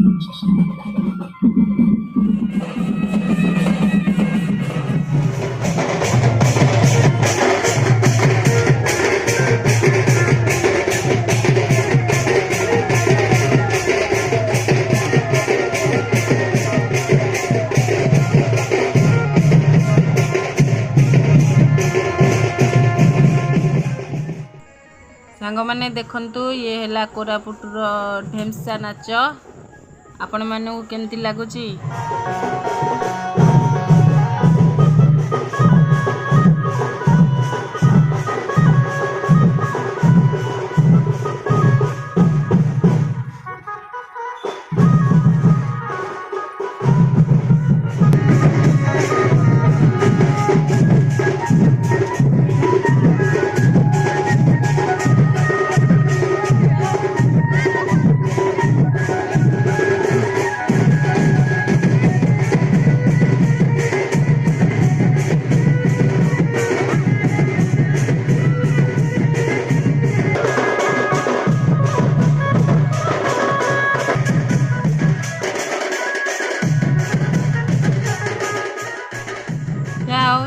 सांग मैंने देखंतु ये है कोरापुटर ढेमसा नाच आपण मानू केमती लगुच।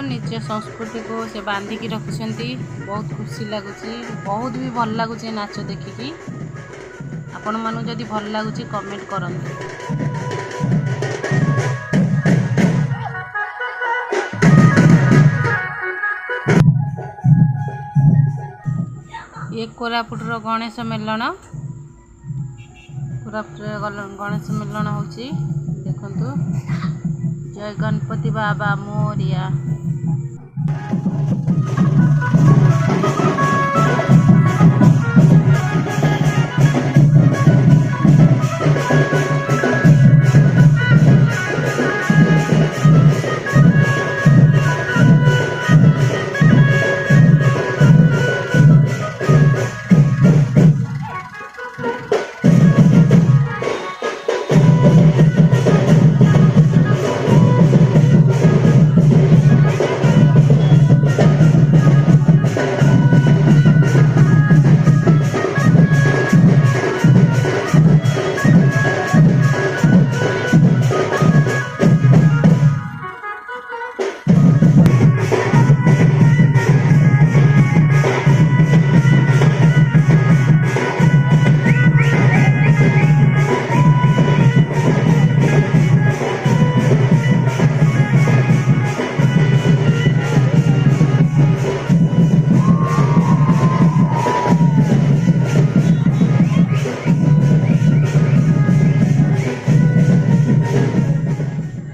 निज संस्कृति को से बांधिकी रखुंट बहुत खुशी लगुच बहुत भी भल लगुच नाच देखिकी आपण मानू जदि भल लगुच कमेंट करंतु। ये कोरापुटर गणेश मेलन गणेश मेलन होची देखंतु। जय गणपति बाबा मोरिया।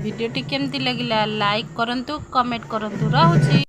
वीडियोटी केमती लगिला लाइक करंतु कमेंट करंतु। रहूची।